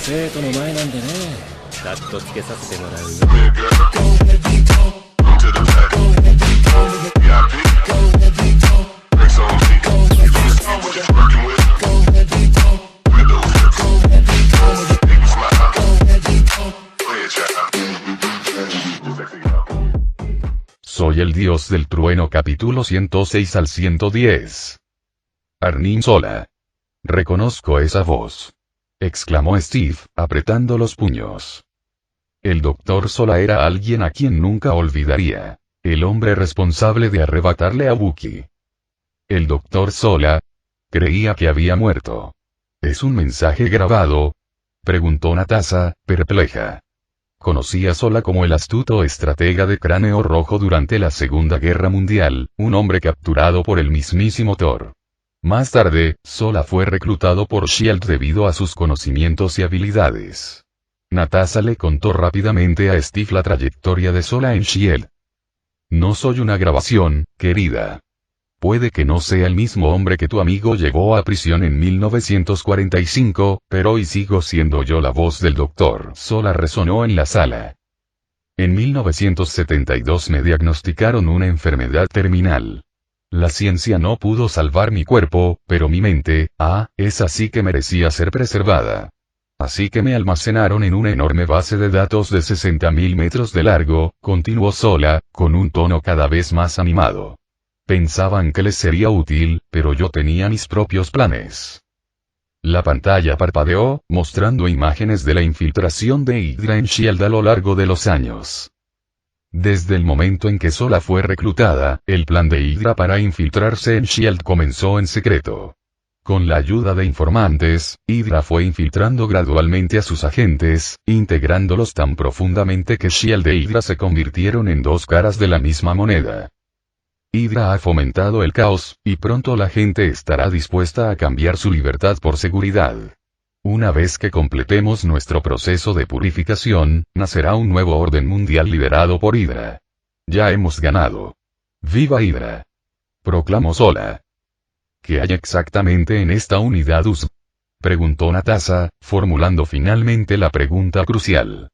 生徒の前なんでね。カットつけさせてもらうよ。Soy el dios del trueno, capítulo 106 al 110. Arnim Zola. Reconozco esa voz, exclamó Steve, apretando los puños. El Dr. Zola era alguien a quien nunca olvidaría, el hombre responsable de arrebatarle a Wookie. El Dr. Zola creía que había muerto. ¿Es un mensaje grabado?, preguntó Natasha, perpleja. Conocía a Zola como el astuto estratega de cráneo rojo durante la Segunda Guerra Mundial, un hombre capturado por el mismísimo Thor. Más tarde, Zola fue reclutado por S.H.I.E.L.D. debido a sus conocimientos y habilidades. Natasha le contó rápidamente a Steve la trayectoria de Zola en S.H.I.E.L.D. No soy una grabación, querida. Puede que no sea el mismo hombre que tu amigo llevó a prisión en 1945, pero hoy sigo siendo yo la voz del doctor. Zola resonó en la sala. En 1972 me diagnosticaron una enfermedad terminal. La ciencia no pudo salvar mi cuerpo, pero mi mente, esa sí que merecía ser preservada. Así que me almacenaron en una enorme base de datos de 60.000 metros de largo, continuó Zola, con un tono cada vez más animado. Pensaban que les sería útil, pero yo tenía mis propios planes. La pantalla parpadeó, mostrando imágenes de la infiltración de Hydra en S.H.I.E.L.D. a lo largo de los años. Desde el momento en que Zola fue reclutada, el plan de Hydra para infiltrarse en S.H.I.E.L.D. comenzó en secreto. Con la ayuda de informantes, Hydra fue infiltrando gradualmente a sus agentes, integrándolos tan profundamente que S.H.I.E.L.D. e Hydra se convirtieron en dos caras de la misma moneda. Hydra ha fomentado el caos, y pronto la gente estará dispuesta a cambiar su libertad por seguridad. Una vez que completemos nuestro proceso de purificación, nacerá un nuevo orden mundial liderado por Hydra. Ya hemos ganado. ¡Viva Hydra!, proclamó Zola. ¿Qué hay exactamente en esta unidad USB?, preguntó Natasha, formulando finalmente la pregunta crucial.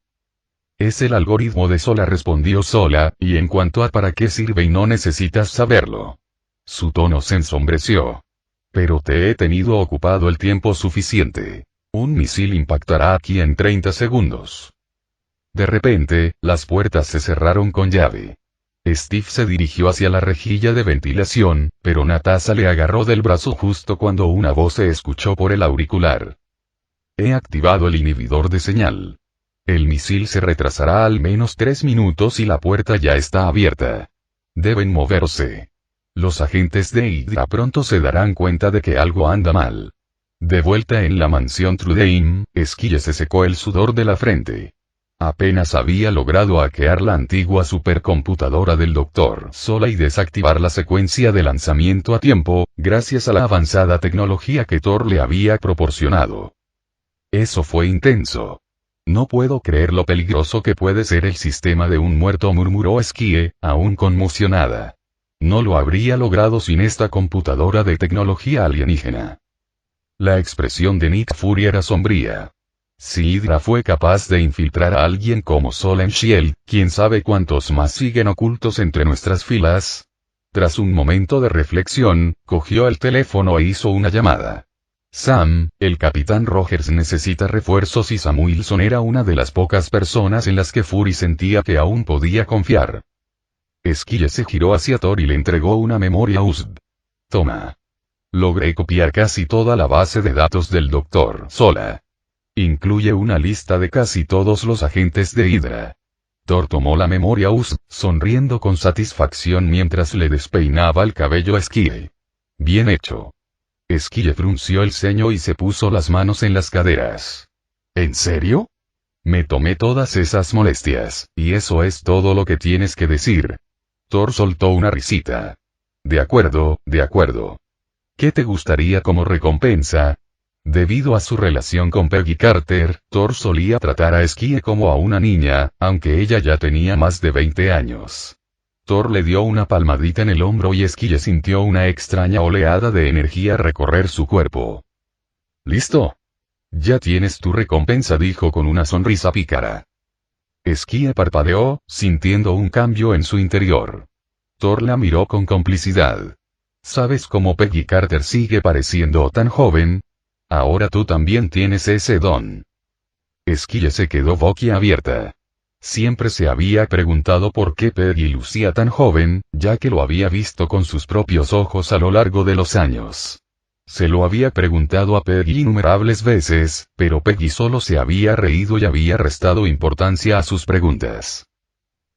Es el algoritmo de Zola, respondió Zola, y en cuanto a para qué sirve y no necesitas saberlo. Su tono se ensombreció. Pero te he tenido ocupado el tiempo suficiente. Un misil impactará aquí en 30 segundos. De repente, las puertas se cerraron con llave. Steve se dirigió hacia la rejilla de ventilación, pero Natasha le agarró del brazo justo cuando una voz se escuchó por el auricular. He activado el inhibidor de señal. El misil se retrasará al menos 3 minutos y la puerta ya está abierta. Deben moverse. Los agentes de Hydra pronto se darán cuenta de que algo anda mal. De vuelta en la mansión Trudeim, Esquille se secó el sudor de la frente. Apenas había logrado hackear la antigua supercomputadora del Dr. Zola y desactivar la secuencia de lanzamiento a tiempo, gracias a la avanzada tecnología que Thor le había proporcionado. Eso fue intenso. No puedo creer lo peligroso que puede ser el sistema de un muerto, murmuró Esquille, aún conmocionada. No lo habría logrado sin esta computadora de tecnología alienígena. La expresión de Nick Fury era sombría. Si Hydra fue capaz de infiltrar a alguien como Zola en S.H.I.E.L.D., ¿quién sabe cuántos más siguen ocultos entre nuestras filas? Tras un momento de reflexión, cogió el teléfono e hizo una llamada. Sam, el capitán Rogers necesita refuerzos y Sam Wilson era una de las pocas personas en las que Fury sentía que aún podía confiar. Esquille se giró hacia Thor y le entregó una memoria USB. Toma. Logré copiar casi toda la base de datos del Dr. Zola. Incluye una lista de casi todos los agentes de Hydra. Thor tomó la memoria USB, sonriendo con satisfacción mientras le despeinaba el cabello a Esquille. Bien hecho. Esquille frunció el ceño y se puso las manos en las caderas. ¿En serio? Me tomé todas esas molestias, y eso es todo lo que tienes que decir. Thor soltó una risita. De acuerdo, de acuerdo. ¿Qué te gustaría como recompensa? Debido a su relación con Peggy Carter, Thor solía tratar a Esquille como a una niña, aunque ella ya tenía más de 20 años. Thor le dio una palmadita en el hombro y Esquille sintió una extraña oleada de energía recorrer su cuerpo. ¿Listo? Ya tienes tu recompensa, dijo con una sonrisa pícara. Skie parpadeó, sintiendo un cambio en su interior. Thor la miró con complicidad. ¿Sabes cómo Peggy Carter sigue pareciendo tan joven? Ahora tú también tienes ese don. Skie se quedó boquiabierta. Siempre se había preguntado por qué Peggy lucía tan joven, ya que lo había visto con sus propios ojos a lo largo de los años. Se lo había preguntado a Peggy innumerables veces, pero Peggy solo se había reído y había restado importancia a sus preguntas.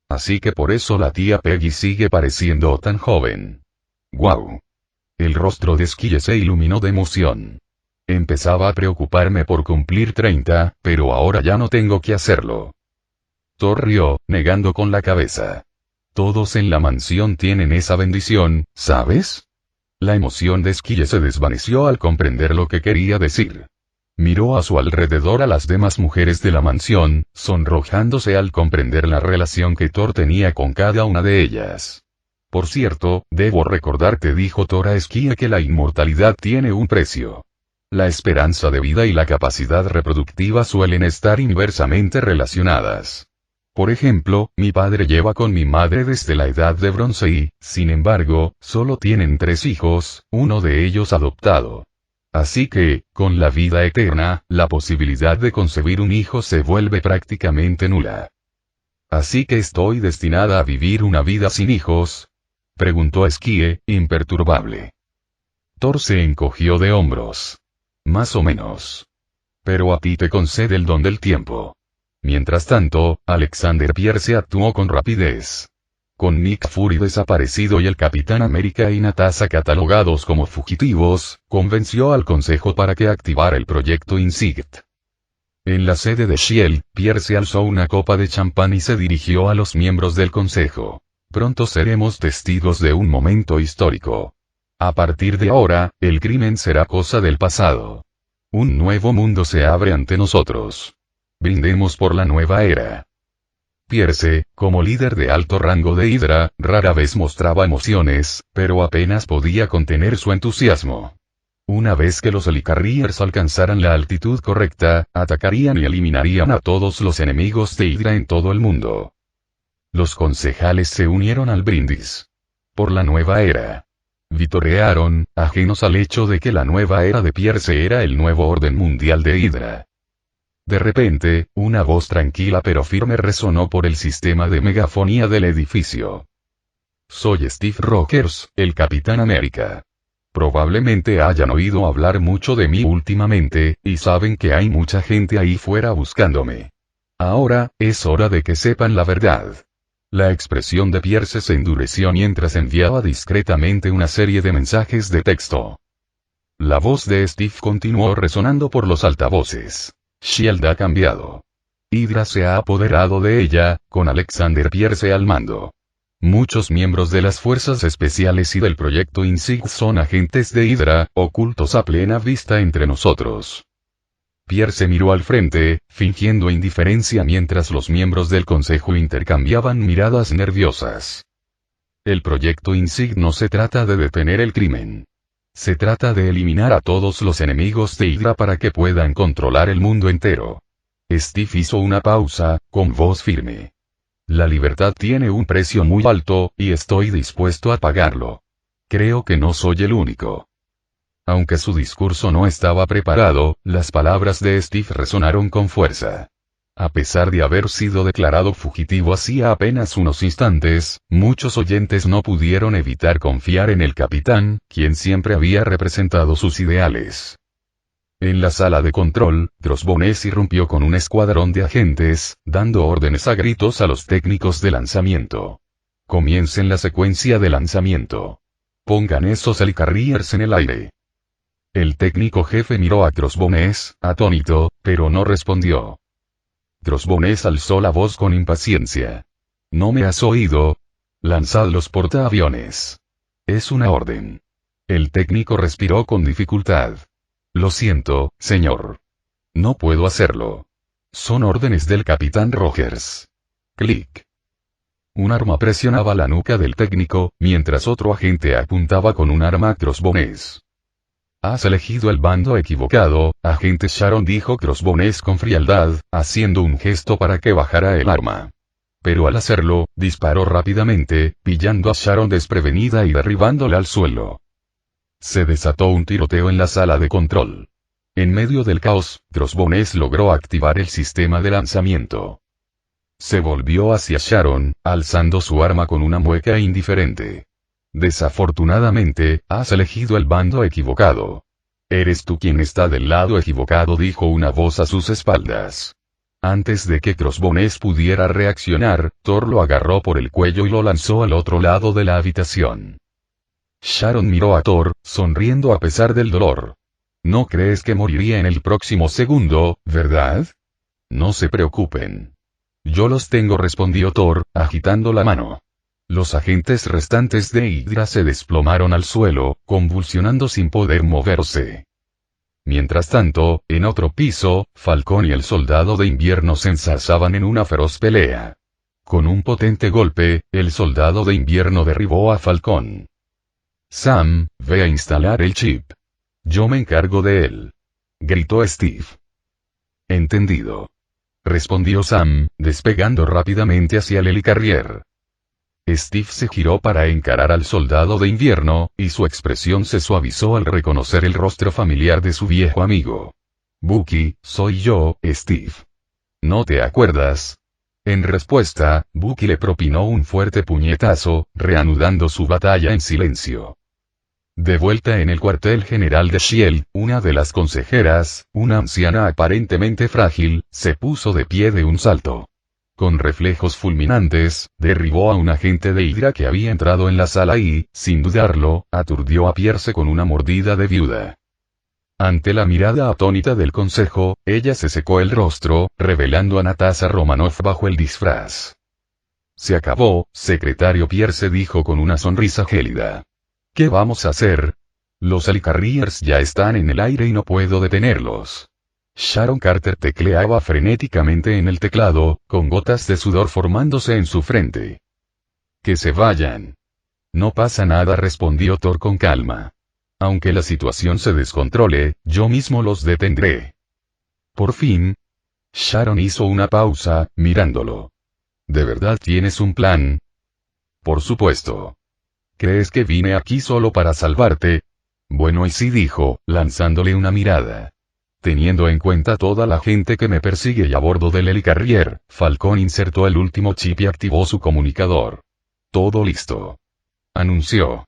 Así que por eso la tía Peggy sigue pareciendo tan joven. ¡Guau! El rostro de Skie se iluminó de emoción. Empezaba a preocuparme por cumplir 30, pero ahora ya no tengo que hacerlo. Thor rió, negando con la cabeza. Todos en la mansión tienen esa bendición, ¿sabes? La emoción de Skie se desvaneció al comprender lo que quería decir. Miró a su alrededor a las demás mujeres de la mansión, sonrojándose al comprender la relación que Thor tenía con cada una de ellas. Por cierto, debo recordarte, dijo Thor a Skie, que la inmortalidad tiene un precio. La esperanza de vida y la capacidad reproductiva suelen estar inversamente relacionadas. Por ejemplo, mi padre lleva con mi madre desde la edad de bronce y, sin embargo, solo tienen 3 hijos, uno de ellos adoptado. Así que, con la vida eterna, la posibilidad de concebir un hijo se vuelve prácticamente nula. ¿Así que estoy destinada a vivir una vida sin hijos? Preguntó Skie, imperturbable. Thor se encogió de hombros. Más o menos. Pero a ti te concede el don del tiempo. Mientras tanto, Alexander Pierce actuó con rapidez. Con Nick Fury desaparecido y el Capitán América y Natasha catalogados como fugitivos, convenció al Consejo para que activara el proyecto Insight. En la sede de S.H.I.E.L.D., Pierce alzó una copa de champán y se dirigió a los miembros del Consejo. Pronto seremos testigos de un momento histórico. A partir de ahora, el crimen será cosa del pasado. Un nuevo mundo se abre ante nosotros. Brindemos por la nueva era. Pierce, como líder de alto rango de Hydra, rara vez mostraba emociones, pero apenas podía contener su entusiasmo. Una vez que los Helicarriers alcanzaran la altitud correcta, atacarían y eliminarían a todos los enemigos de Hydra en todo el mundo. Los concejales se unieron al brindis. Por la nueva era. Vitorearon, ajenos al hecho de que la nueva era de Pierce era el nuevo orden mundial de Hydra. De repente, una voz tranquila pero firme resonó por el sistema de megafonía del edificio. Soy Steve Rogers, el Capitán América. Probablemente hayan oído hablar mucho de mí últimamente, y saben que hay mucha gente ahí fuera buscándome. Ahora, es hora de que sepan la verdad. La expresión de Pierce se endureció mientras enviaba discretamente una serie de mensajes de texto. La voz de Steve continuó resonando por los altavoces. S.H.I.E.L.D. ha cambiado. Hydra se ha apoderado de ella, con Alexander Pierce al mando. Muchos miembros de las fuerzas especiales y del proyecto Insight son agentes de Hydra, ocultos a plena vista entre nosotros. Pierce miró al frente, fingiendo indiferencia mientras los miembros del consejo intercambiaban miradas nerviosas. El proyecto Insight no se trata de detener el crimen. Se trata de eliminar a todos los enemigos de Hydra para que puedan controlar el mundo entero. Steve hizo una pausa, con voz firme. La libertad tiene un precio muy alto, y estoy dispuesto a pagarlo. Creo que no soy el único. Aunque su discurso no estaba preparado, las palabras de Steve resonaron con fuerza. A pesar de haber sido declarado fugitivo hacía apenas unos instantes, muchos oyentes no pudieron evitar confiar en el capitán, quien siempre había representado sus ideales. En la sala de control, Crossbones irrumpió con un escuadrón de agentes, dando órdenes a gritos a los técnicos de lanzamiento. Comiencen la secuencia de lanzamiento. Pongan esos Helicarriers en el aire. El técnico jefe miró a Crossbones, atónito, pero no respondió. Crossbones alzó la voz con impaciencia. ¿No me has oído? Lanzad los portaaviones. Es una orden. El técnico respiró con dificultad. Lo siento, señor. No puedo hacerlo. Son órdenes del Capitán Rogers. Clic. Un arma presionaba la nuca del técnico, mientras otro agente apuntaba con un arma a Crossbones. Has elegido el bando equivocado, agente Sharon, dijo Crossbones con frialdad, haciendo un gesto para que bajara el arma. Pero al hacerlo, disparó rápidamente, pillando a Sharon desprevenida y derribándola al suelo. Se desató un tiroteo en la sala de control. En medio del caos, Crossbones logró activar el sistema de lanzamiento. Se volvió hacia Sharon, alzando su arma con una mueca indiferente. Desafortunadamente, has elegido el bando equivocado. Eres tú quien está del lado equivocado, dijo una voz a sus espaldas. Antes de que Crossbones pudiera reaccionar, Thor lo agarró por el cuello y lo lanzó al otro lado de la habitación. Sharon miró a Thor, sonriendo a pesar del dolor. No crees que moriría en el próximo segundo, ¿verdad? No se preocupen. Yo los tengo, respondió Thor, agitando la mano. Los agentes restantes de Hydra se desplomaron al suelo, convulsionando sin poder moverse. Mientras tanto, en otro piso, Falcón y el Soldado de Invierno se ensarzaban en una feroz pelea. Con un potente golpe, el Soldado de Invierno derribó a Falcón. Sam, ve a instalar el chip. Yo me encargo de él. Gritó Steve. Entendido. Respondió Sam, despegando rápidamente hacia el helicarrier. Steve se giró para encarar al Soldado de Invierno, y su expresión se suavizó al reconocer el rostro familiar de su viejo amigo. Bucky, soy yo, Steve. ¿No te acuerdas? En respuesta, Bucky le propinó un fuerte puñetazo, reanudando su batalla en silencio. De vuelta en el cuartel general de S.H.I.E.L.D., una de las consejeras, una anciana aparentemente frágil, se puso de pie de un salto. Con reflejos fulminantes, derribó a un agente de Hydra que había entrado en la sala y, sin dudarlo, aturdió a Pierce con una mordida de viuda. Ante la mirada atónita del consejo, ella se secó el rostro, revelando a Natasha Romanoff bajo el disfraz. Se acabó, secretario, Pierce dijo con una sonrisa gélida. ¿Qué vamos a hacer? Los Helicarriers ya están en el aire y no puedo detenerlos. Sharon Carter tecleaba frenéticamente en el teclado, con gotas de sudor formándose en su frente. Que se vayan. No pasa nada, respondió Thor con calma. Aunque la situación se descontrole, yo mismo los detendré. Por fin. Sharon hizo una pausa, mirándolo. ¿De verdad tienes un plan? Por supuesto. ¿Crees que vine aquí solo para salvarte? Bueno, y sí, dijo, lanzándole una mirada. Teniendo en cuenta toda la gente que me persigue y a bordo del helicarrier, Falcón insertó el último chip y activó su comunicador. Todo listo. Anunció.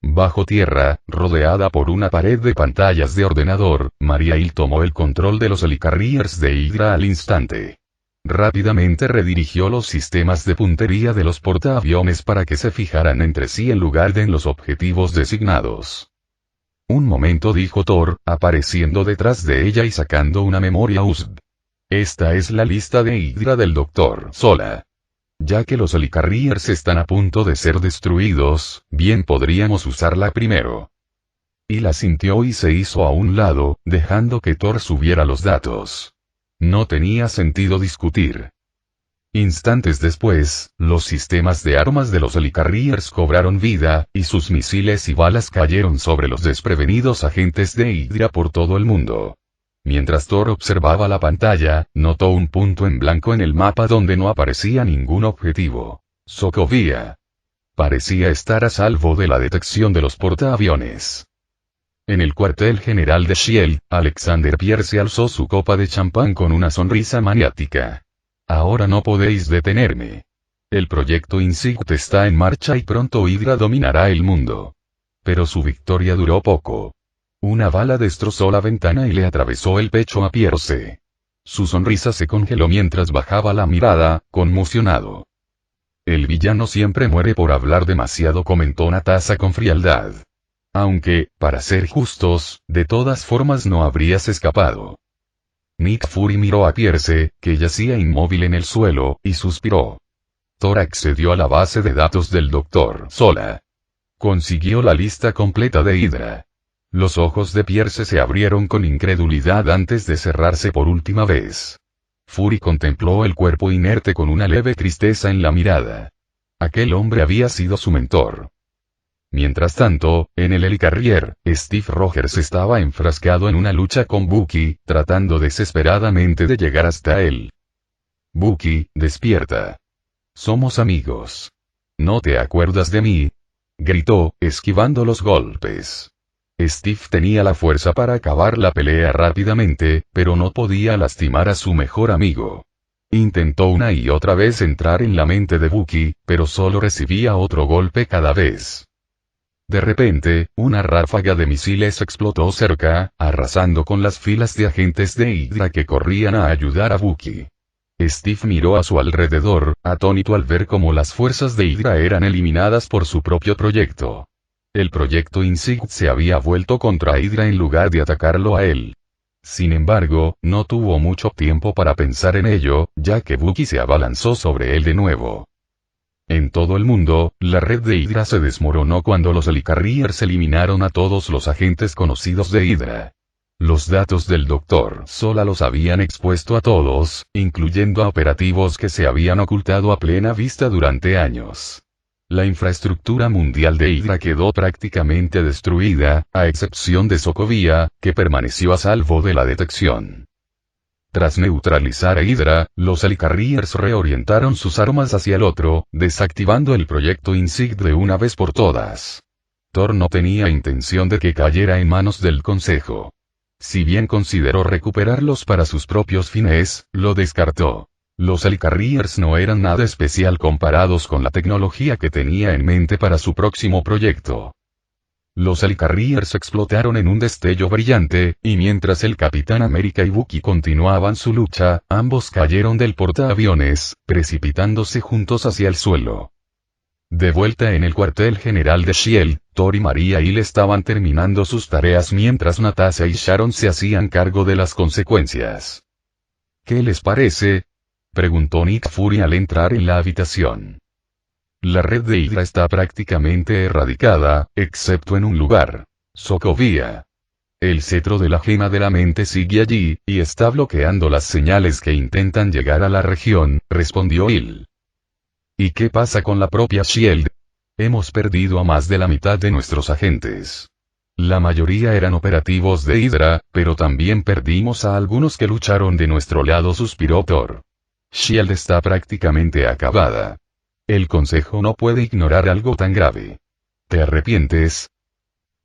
Bajo tierra, rodeada por una pared de pantallas de ordenador, Maria Hill tomó el control de los helicarriers de Hydra al instante. Rápidamente redirigió los sistemas de puntería de los portaaviones para que se fijaran entre sí en lugar de en los objetivos designados. Un momento, dijo Thor, apareciendo detrás de ella y sacando una memoria USB. Esta es la lista de Hydra del Dr. Sola. Ya que los helicarriers están a punto de ser destruidos, bien podríamos usarla primero. Y la sintió y se hizo a un lado, dejando que Thor subiera los datos. No tenía sentido discutir. Instantes después, los sistemas de armas de los helicarriers cobraron vida, y sus misiles y balas cayeron sobre los desprevenidos agentes de Hydra por todo el mundo. Mientras Thor observaba la pantalla, notó un punto en blanco en el mapa donde no aparecía ningún objetivo. Sokovia. Parecía estar a salvo de la detección de los portaaviones. En el cuartel general de S.H.I.E.L.D., Alexander Pierce alzó su copa de champán con una sonrisa maniática. Ahora no podéis detenerme. El proyecto Insight está en marcha y pronto Hydra dominará el mundo. Pero su victoria duró poco. Una bala destrozó la ventana y le atravesó el pecho a Pierce. Su sonrisa se congeló mientras bajaba la mirada, conmocionado. El villano siempre muere por hablar demasiado, comentó Natasha con frialdad. Aunque, para ser justos, de todas formas no habrías escapado. Nick Fury miró a Pierce, que yacía inmóvil en el suelo, y suspiró. Thor accedió a la base de datos del Dr. Sola. Consiguió la lista completa de Hydra. Los ojos de Pierce se abrieron con incredulidad antes de cerrarse por última vez. Fury contempló el cuerpo inerte con una leve tristeza en la mirada. Aquel hombre había sido su mentor. Mientras tanto, en el Helicarrier, Steve Rogers estaba enfrascado en una lucha con Bucky, tratando desesperadamente de llegar hasta él. Bucky, despierta. Somos amigos. ¿No te acuerdas de mí? Gritó, esquivando los golpes. Steve tenía la fuerza para acabar la pelea rápidamente, pero no podía lastimar a su mejor amigo. Intentó una y otra vez entrar en la mente de Bucky, pero solo recibía otro golpe cada vez. De repente, una ráfaga de misiles explotó cerca, arrasando con las filas de agentes de Hydra que corrían a ayudar a Bucky. Steve miró a su alrededor, atónito al ver cómo las fuerzas de Hydra eran eliminadas por su propio proyecto. El proyecto Insight se había vuelto contra Hydra en lugar de atacarlo a él. Sin embargo, no tuvo mucho tiempo para pensar en ello, ya que Bucky se abalanzó sobre él de nuevo. En todo el mundo, la red de Hydra se desmoronó cuando los Helicarriers eliminaron a todos los agentes conocidos de Hydra. Los datos del Dr. Sola los habían expuesto a todos, incluyendo a operativos que se habían ocultado a plena vista durante años. La infraestructura mundial de Hydra quedó prácticamente destruida, a excepción de Sokovia, que permaneció a salvo de la detección. Tras neutralizar a Hydra, los Helicarriers reorientaron sus armas hacia el otro, desactivando el proyecto Insight de una vez por todas. Thor no tenía intención de que cayera en manos del Consejo. Si bien consideró recuperarlos para sus propios fines, lo descartó. Los Helicarriers no eran nada especial comparados con la tecnología que tenía en mente para su próximo proyecto. Los Helicarriers explotaron en un destello brillante, y mientras el Capitán América y Bucky continuaban su lucha, ambos cayeron del portaaviones, precipitándose juntos hacia el suelo. De vuelta en el cuartel general de S.H.I.E.L.D., Thor y Maria Hill estaban terminando sus tareas mientras Natasha y Sharon se hacían cargo de las consecuencias. ¿Qué les parece?, preguntó Nick Fury al entrar en la habitación. La red de Hydra está prácticamente erradicada, excepto en un lugar. Sokovia. El cetro de la gema de la mente sigue allí, y está bloqueando las señales que intentan llegar a la región, respondió Hill. ¿Y qué pasa con la propia S.H.I.E.L.D.? Hemos perdido a más de la mitad de nuestros agentes. La mayoría eran operativos de Hydra, pero también perdimos a algunos que lucharon de nuestro lado, suspiró Thor. S.H.I.E.L.D. está prácticamente acabada. El Consejo no puede ignorar algo tan grave. ¿Te arrepientes?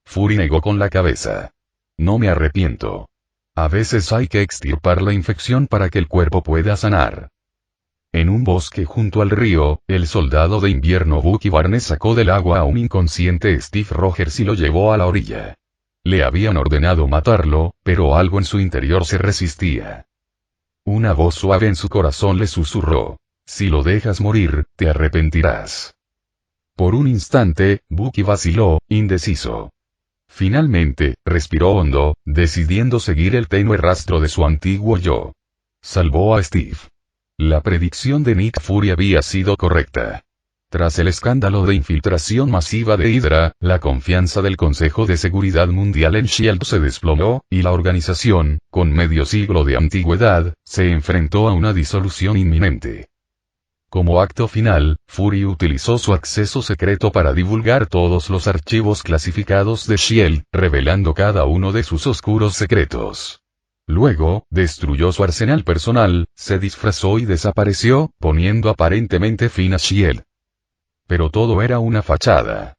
Fury negó con la cabeza. No me arrepiento. A veces hay que extirpar la infección para que el cuerpo pueda sanar. En un bosque junto al río, el soldado de invierno Bucky Barnes sacó del agua a un inconsciente Steve Rogers y lo llevó a la orilla. Le habían ordenado matarlo, pero algo en su interior se resistía. Una voz suave en su corazón le susurró. Si lo dejas morir, te arrepentirás. Por un instante, Bucky vaciló, indeciso. Finalmente, respiró hondo, decidiendo seguir el tenue rastro de su antiguo yo. Salvó a Steve. La predicción de Nick Fury había sido correcta. Tras el escándalo de infiltración masiva de Hydra, la confianza del Consejo de Seguridad Mundial en S.H.I.E.L.D. se desplomó, y la organización, con medio siglo de antigüedad, se enfrentó a una disolución inminente. Como acto final, Fury utilizó su acceso secreto para divulgar todos los archivos clasificados de S.H.I.E.L.D., revelando cada uno de sus oscuros secretos. Luego, destruyó su arsenal personal, se disfrazó y desapareció, poniendo aparentemente fin a S.H.I.E.L.D. Pero todo era una fachada.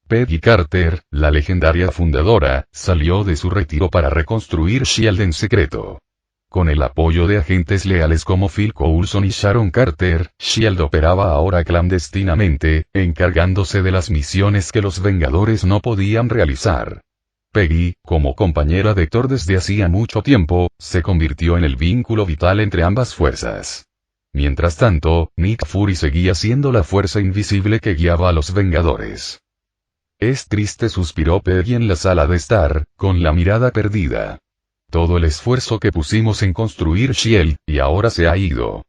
Peggy Carter, la legendaria fundadora, salió de su retiro para reconstruir S.H.I.E.L.D. en secreto. Con el apoyo de agentes leales como Phil Coulson y Sharon Carter, S.H.I.E.L.D. operaba ahora clandestinamente, encargándose de las misiones que los Vengadores no podían realizar. Peggy, como compañera de Thor desde hacía mucho tiempo, se convirtió en el vínculo vital entre ambas fuerzas. Mientras tanto, Nick Fury seguía siendo la fuerza invisible que guiaba a los Vengadores. Es triste, suspiró Peggy en la sala de estar, con la mirada perdida. Todo el esfuerzo que pusimos en construir S.H.I.E.L.D., y ahora se ha ido.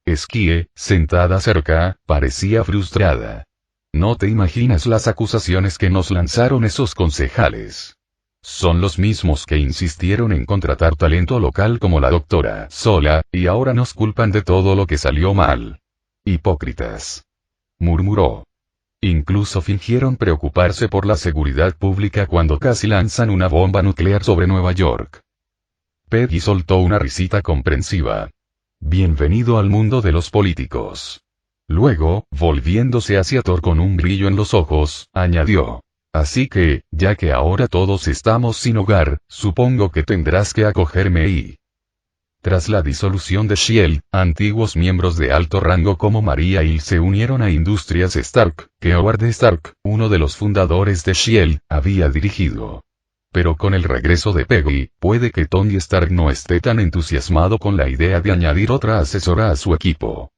Skie, sentada cerca, parecía frustrada. No te imaginas las acusaciones que nos lanzaron esos concejales. Son los mismos que insistieron en contratar talento local como la doctora Sola, y ahora nos culpan de todo lo que salió mal. Hipócritas. Murmuró. Incluso fingieron preocuparse por la seguridad pública cuando casi lanzan una bomba nuclear sobre Nueva York. Peggy soltó una risita comprensiva. Bienvenido al mundo de los políticos. Luego, volviéndose hacia Thor con un brillo en los ojos, añadió. Así que, ya que ahora todos estamos sin hogar, supongo que tendrás que acogerme y... Tras la disolución de S.H.I.E.L.D., antiguos miembros de alto rango como Maria Hill se unieron a Industrias Stark, que Howard Stark, uno de los fundadores de S.H.I.E.L.D., había dirigido. Pero con el regreso de Peggy, puede que Tony Stark no esté tan entusiasmado con la idea de añadir otra asesora a su equipo.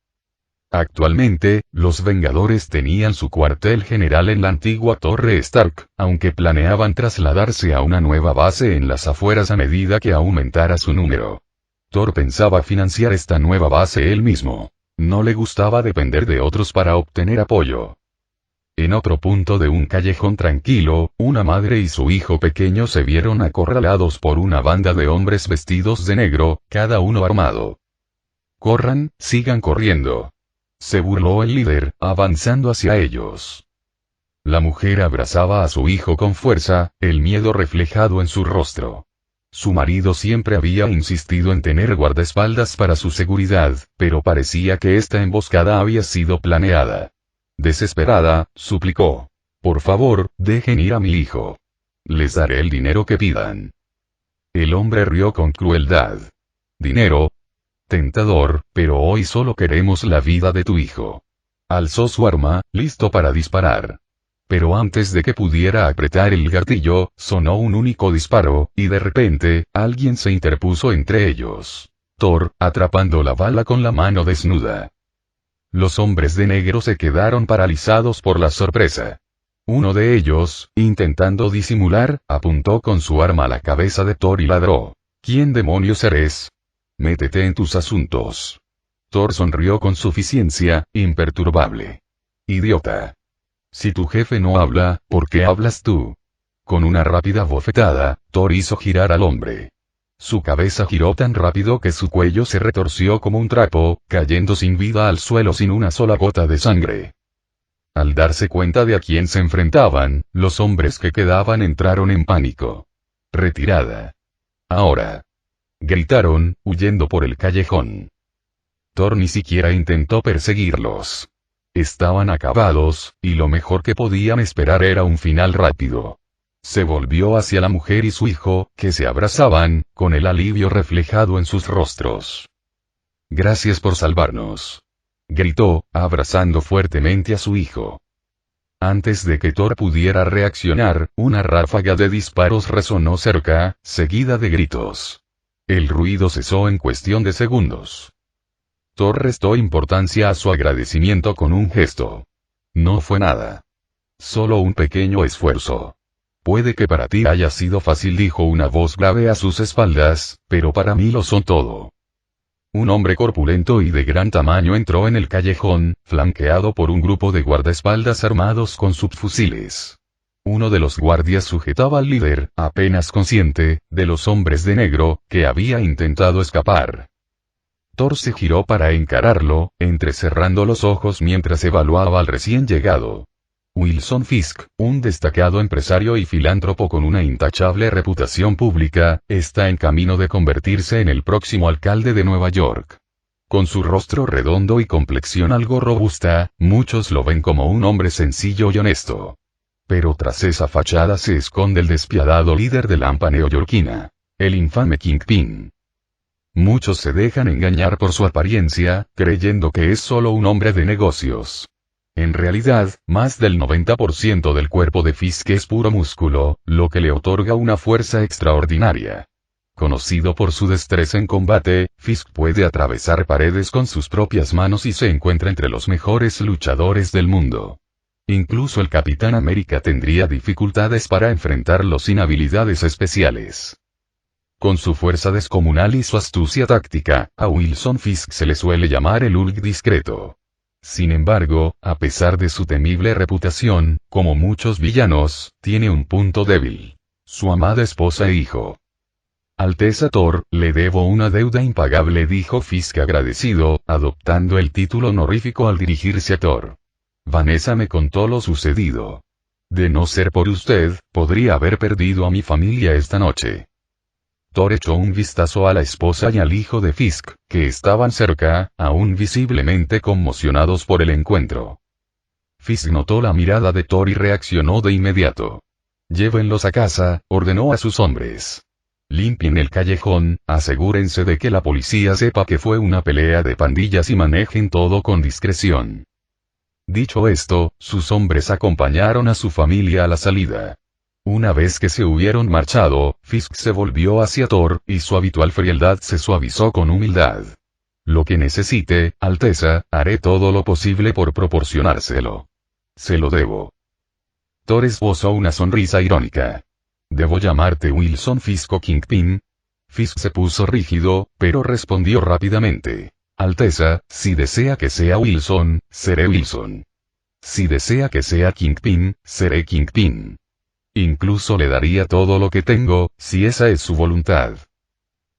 Actualmente, los Vengadores tenían su cuartel general en la antigua Torre Stark, aunque planeaban trasladarse a una nueva base en las afueras a medida que aumentara su número. Thor pensaba financiar esta nueva base él mismo. No le gustaba depender de otros para obtener apoyo. En otro punto de un callejón tranquilo, una madre y su hijo pequeño se vieron acorralados por una banda de hombres vestidos de negro, cada uno armado. «Corran, sigan corriendo», se burló el líder, avanzando hacia ellos. La mujer abrazaba a su hijo con fuerza, el miedo reflejado en su rostro. Su marido siempre había insistido en tener guardaespaldas para su seguridad, pero parecía que esta emboscada había sido planeada. Desesperada, suplicó. «Por favor, dejen ir a mi hijo. Les daré el dinero que pidan». El hombre rió con crueldad. «¿Dinero? Tentador, pero hoy solo queremos la vida de tu hijo». Alzó su arma, listo para disparar. Pero antes de que pudiera apretar el gatillo, sonó un único disparo, y de repente, alguien se interpuso entre ellos. Thor, atrapando la bala con la mano desnuda. Los hombres de negro se quedaron paralizados por la sorpresa. Uno de ellos, intentando disimular, apuntó con su arma a la cabeza de Thor y ladró. «¿Quién demonios eres? Métete en tus asuntos». Thor sonrió con suficiencia, imperturbable. «Idiota. Si tu jefe no habla, ¿por qué hablas tú?». Con una rápida bofetada, Thor hizo girar al hombre. Su cabeza giró tan rápido que su cuello se retorció como un trapo, cayendo sin vida al suelo sin una sola gota de sangre. Al darse cuenta de a quién se enfrentaban, los hombres que quedaban entraron en pánico. «Retirada. Ahora», gritaron, huyendo por el callejón. Thor ni siquiera intentó perseguirlos. Estaban acabados, y lo mejor que podían esperar era un final rápido. Se volvió hacia la mujer y su hijo, que se abrazaban, con el alivio reflejado en sus rostros. «Gracias por salvarnos», gritó, abrazando fuertemente a su hijo. Antes de que Thor pudiera reaccionar, una ráfaga de disparos resonó cerca, seguida de gritos. El ruido cesó en cuestión de segundos. Thor restó importancia a su agradecimiento con un gesto. «No fue nada. Solo un pequeño esfuerzo. Puede que para ti haya sido fácil», dijo una voz grave a sus espaldas, «pero para mí lo son todo». Un hombre corpulento y de gran tamaño entró en el callejón, flanqueado por un grupo de guardaespaldas armados con subfusiles. Uno de los guardias sujetaba al líder, apenas consciente, de los hombres de negro, que había intentado escapar. Thor se giró para encararlo, entrecerrando los ojos mientras evaluaba al recién llegado. Wilson Fisk, un destacado empresario y filántropo con una intachable reputación pública, está en camino de convertirse en el próximo alcalde de Nueva York. Con su rostro redondo y complexión algo robusta, muchos lo ven como un hombre sencillo y honesto. Pero tras esa fachada se esconde el despiadado líder de la AMPA neoyorquina, el infame Kingpin. Muchos se dejan engañar por su apariencia, creyendo que es solo un hombre de negocios. En realidad, más del 90% del cuerpo de Fisk es puro músculo, lo que le otorga una fuerza extraordinaria. Conocido por su destreza en combate, Fisk puede atravesar paredes con sus propias manos y se encuentra entre los mejores luchadores del mundo. Incluso el Capitán América tendría dificultades para enfrentarlo sin habilidades especiales. Con su fuerza descomunal y su astucia táctica, a Wilson Fisk se le suele llamar el Hulk discreto. Sin embargo, a pesar de su temible reputación, como muchos villanos, tiene un punto débil: su amada esposa e hijo. Alteza Thor, le debo una deuda impagable, dijo Fisk agradecido, adoptando el título honorífico al dirigirse a Thor. Vanessa me contó lo sucedido. De no ser por usted, podría haber perdido a mi familia esta noche. Thor echó un vistazo a la esposa y al hijo de Fisk, que estaban cerca, aún visiblemente conmocionados por el encuentro. Fisk notó la mirada de Thor y reaccionó de inmediato. Llévenlos a casa, ordenó a sus hombres. Limpien el callejón, asegúrense de que la policía sepa que fue una pelea de pandillas y manejen todo con discreción. Dicho esto, sus hombres acompañaron a su familia a la salida. Una vez que se hubieron marchado, Fisk se volvió hacia Thor, y su habitual frialdad se suavizó con humildad. Lo que necesite, Alteza, haré todo lo posible por proporcionárselo. Se lo debo. Thor esbozó una sonrisa irónica. ¿Debo llamarte Wilson Fisk o Kingpin? Fisk se puso rígido, pero respondió rápidamente. Alteza, si desea que sea Wilson, seré Wilson. Si desea que sea Kingpin, seré Kingpin. Incluso le daría todo lo que tengo, si esa es su voluntad.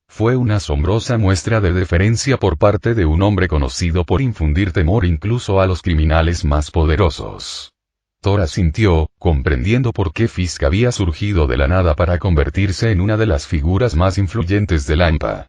Fue una asombrosa muestra de deferencia por parte de un hombre conocido por infundir temor incluso a los criminales más poderosos. Thor asintió, comprendiendo por qué Fisk había surgido de la nada para convertirse en una de las figuras más influyentes de Lampa.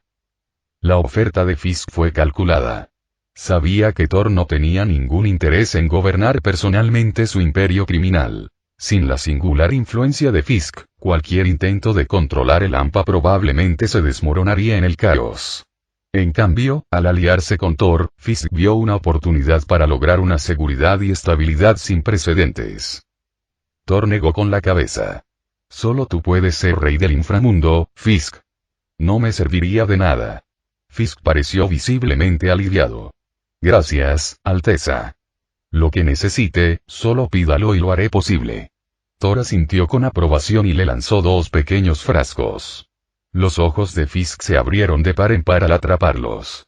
La oferta de Fisk fue calculada. Sabía que Thor no tenía ningún interés en gobernar personalmente su imperio criminal. Sin la singular influencia de Fisk, cualquier intento de controlar el Lampa probablemente se desmoronaría en el caos. En cambio, al aliarse con Thor, Fisk vio una oportunidad para lograr una seguridad y estabilidad sin precedentes. Thor negó con la cabeza. Solo tú puedes ser rey del inframundo, Fisk. No me serviría de nada. Fisk pareció visiblemente aliviado. Gracias, Alteza. Lo que necesite, solo pídalo y lo haré posible. Thor asintió con aprobación y le lanzó 2 pequeños frascos. Los ojos de Fisk se abrieron de par en par al atraparlos.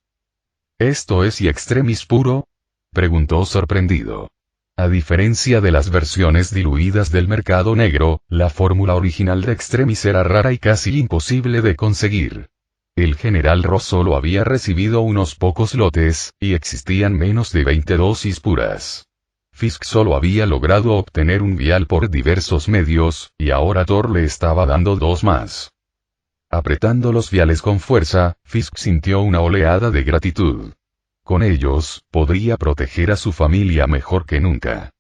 ¿Esto es y extremis puro? Preguntó sorprendido. A diferencia de las versiones diluidas del mercado negro, la fórmula original de extremis era rara y casi imposible de conseguir. El general Ross solo había recibido unos pocos lotes, y existían menos de 20 dosis puras. Fisk solo había logrado obtener un vial por diversos medios, y ahora Thor le estaba dando 2 más. Apretando los viales con fuerza, Fisk sintió una oleada de gratitud. Con ellos, podría proteger a su familia mejor que nunca.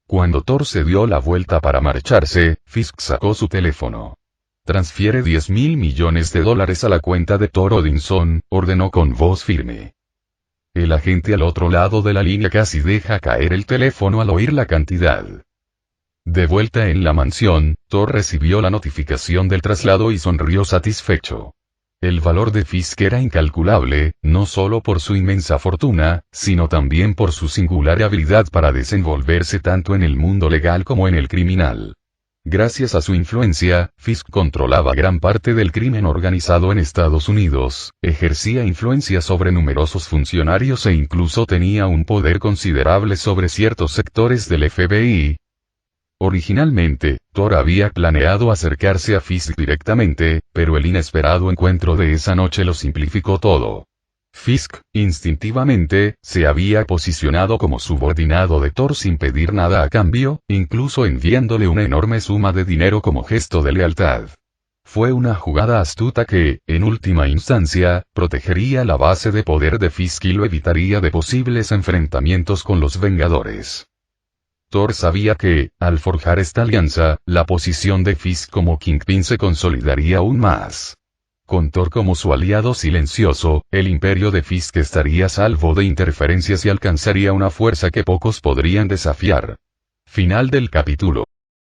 Cuando Thor se dio la vuelta para marcharse, Fisk sacó su teléfono. Transfiere $10.000 millones a la cuenta de Thor Odinson, ordenó con voz firme. El agente al otro lado de la línea casi deja caer el teléfono al oír la cantidad. De vuelta en la mansión, Thor recibió la notificación del traslado y sonrió satisfecho. El valor de Fisk era incalculable, no solo por su inmensa fortuna, sino también por su singular habilidad para desenvolverse tanto en el mundo legal como en el criminal. Gracias a su influencia, Fisk controlaba gran parte del crimen organizado en Estados Unidos, ejercía influencia sobre numerosos funcionarios e incluso tenía un poder considerable sobre ciertos sectores del FBI. Originalmente, Thor había planeado acercarse a Fisk directamente, pero el inesperado encuentro de esa noche lo simplificó todo. Fisk, instintivamente, se había posicionado como subordinado de Thor sin pedir nada a cambio, incluso enviándole una enorme suma de dinero como gesto de lealtad. Fue una jugada astuta que, en última instancia, protegería la base de poder de Fisk y lo evitaría de posibles enfrentamientos con los Vengadores. Thor sabía que, al forjar esta alianza, la posición de Fisk como Kingpin se consolidaría aún más. Con Thor como su aliado silencioso, el imperio de Fisk estaría a salvo de interferencias y alcanzaría una fuerza que pocos podrían desafiar. Final del capítulo.